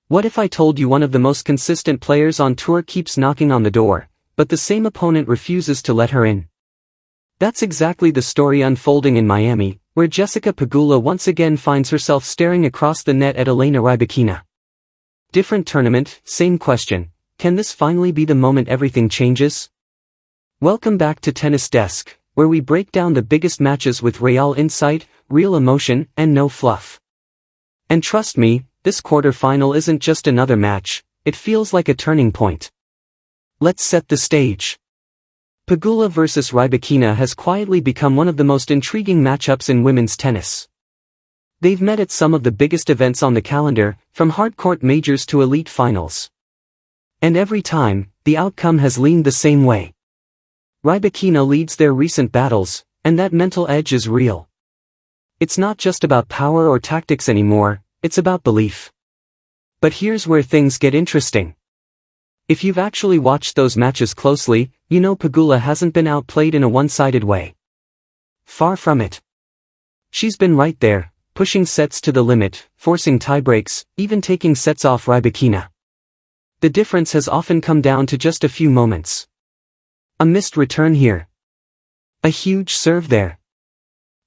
What if I told you one of the most consistent players on tour keeps knocking on the door, but the same opponent refuses to let her in? That's exactly the story unfolding in Miami, where Jessica Pegula once again finds herself staring across the net at Elena Rybakina. Different tournament, same question. Can this finally be the moment everything changes? Welcome back to Tennis Desk, where we break down the biggest matches with real insight, real emotion, and no fluff. And trust me, this quarterfinal isn't just another match, it feels like a turning point. Let's set the stage. Pegula vs Rybakina has quietly become one of the most intriguing matchups in women's tennis. They've met at some of the biggest events on the calendar, from hardcourt majors to elite finals. And every time, the outcome has leaned the same way. Rybakina leads their recent battles, and that mental edge is real. It's not just about power or tactics anymore, it's about belief. But here's where things get interesting. If you've actually watched those matches closely, you know Pegula hasn't been outplayed in a one-sided way. Far from it. She's been right there, pushing sets to the limit, forcing tiebreaks, even taking sets off Rybakina. The difference has often come down to just a few moments. A missed return here. A huge serve there.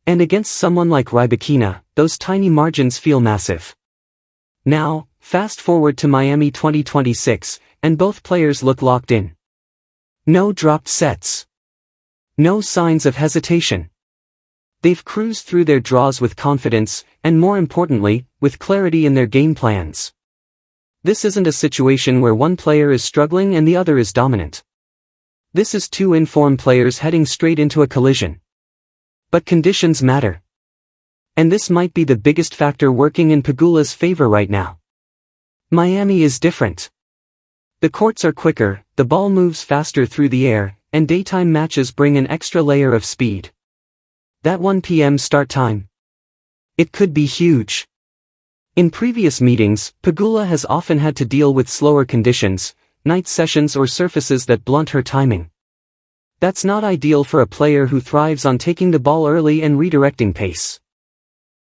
And against someone like Rybakina, those tiny margins feel massive. Now, fast forward to Miami 2026, and both players look locked in. No dropped sets. No signs of hesitation. They've cruised through their draws with confidence, and more importantly, with clarity in their game plans. This isn't a situation where one player is struggling and the other is dominant. This is two informed players heading straight into a collision. But conditions matter. And this might be the biggest factor working in Pegula's favor right now. Miami is different. The courts are quicker, the ball moves faster through the air, and daytime matches bring an extra layer of speed. That 1 p.m. start time. It could be huge. In previous meetings, Pegula has often had to deal with slower conditions, night sessions or surfaces that blunt her timing. That's not ideal for a player who thrives on taking the ball early and redirecting pace.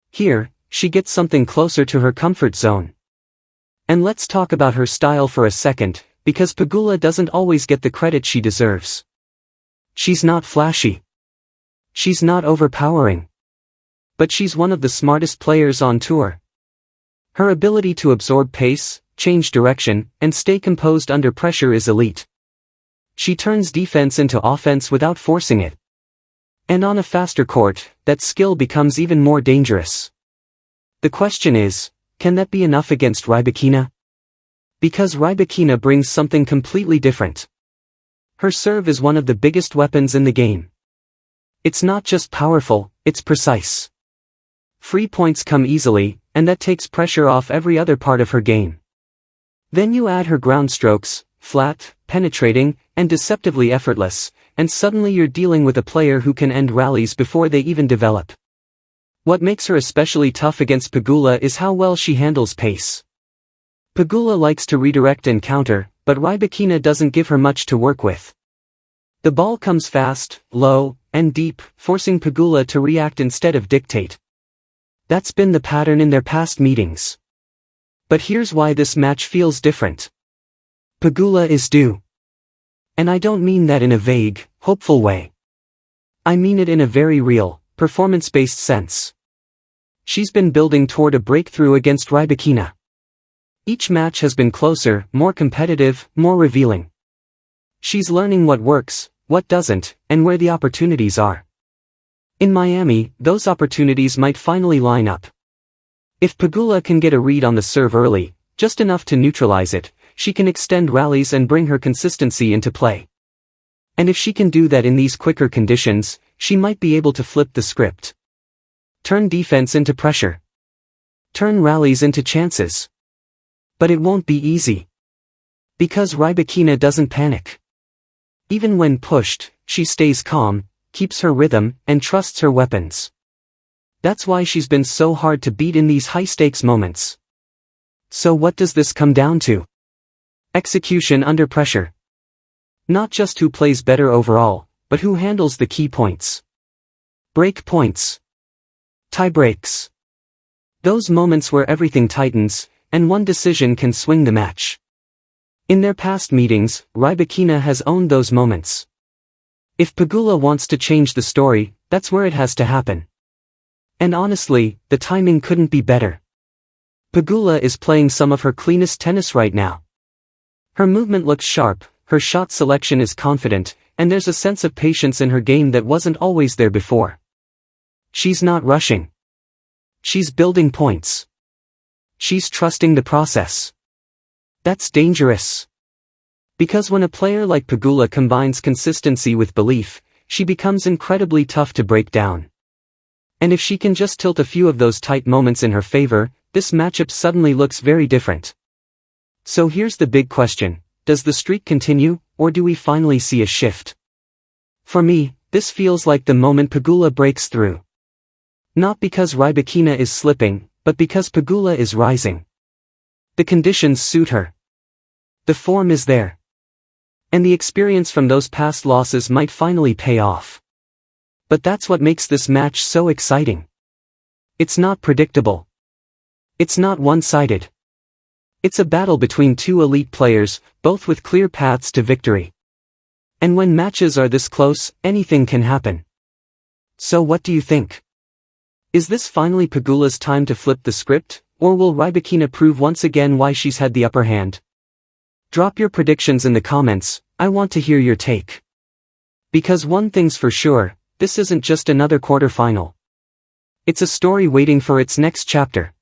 Here, she gets something closer to her comfort zone. And let's talk about her style for a second, because Pegula doesn't always get the credit she deserves. She's not flashy. She's not overpowering. But she's one of the smartest players on tour. Her ability to absorb pace, change direction, and stay composed under pressure is elite. She turns defense into offense without forcing it. And on a faster court, that skill becomes even more dangerous. The question is, can that be enough against Rybakina? Because Rybakina brings something completely different. Her serve is one of the biggest weapons in the game. It's not just powerful, it's precise. Free points come easily, and that takes pressure off every other part of her game. Then you add her ground strokes, flat, penetrating, and deceptively effortless, and suddenly you're dealing with a player who can end rallies before they even develop. What makes her especially tough against Pegula is how well she handles pace. Pegula likes to redirect and counter, but Rybakina doesn't give her much to work with. The ball comes fast, low, and deep, forcing Pegula to react instead of dictate. That's been the pattern in their past meetings. But here's why this match feels different. Pegula is due. And I don't mean that in a vague, hopeful way. I mean it in a very real, performance-based sense. She's been building toward a breakthrough against Rybakina. Each match has been closer, more competitive, more revealing. She's learning what works, what doesn't, and where the opportunities are. In Miami, those opportunities might finally line up. If Pegula can get a read on the serve early, just enough to neutralize it, she can extend rallies and bring her consistency into play. And if she can do that in these quicker conditions, she might be able to flip the script. Turn defense into pressure. Turn rallies into chances. But it won't be easy. Because Rybakina doesn't panic. Even when pushed, she stays calm, keeps her rhythm, and trusts her weapons. That's why she's been so hard to beat in these high-stakes moments. So what does this come down to? Execution under pressure. Not just who plays better overall, but who handles the key points. Break points. Tie breaks. Those moments where everything tightens, and one decision can swing the match. In their past meetings, Rybakina has owned those moments. If Pegula wants to change the story, that's where it has to happen. And honestly, the timing couldn't be better. Pegula is playing some of her cleanest tennis right now. Her movement looks sharp, her shot selection is confident, and there's a sense of patience in her game that wasn't always there before. She's not rushing. She's building points. She's trusting the process. That's dangerous. Because when a player like Pegula combines consistency with belief, she becomes incredibly tough to break down. And if she can just tilt a few of those tight moments in her favor, this matchup suddenly looks very different. So here's the big question, does the streak continue, or do we finally see a shift? For me, this feels like the moment Pegula breaks through. Not because Rybakina is slipping, but because Pegula is rising. The conditions suit her. The form is there. And the experience from those past losses might finally pay off. But that's what makes this match so exciting. It's not predictable. It's not one-sided. It's a battle between two elite players, both with clear paths to victory. And when matches are this close, anything can happen. So what do you think? Is this finally Pegula's time to flip the script, or will Rybakina prove once again why she's had the upper hand? Drop your predictions in the comments, I want to hear your take. Because one thing's for sure, this isn't just another quarterfinal. It's a story waiting for its next chapter.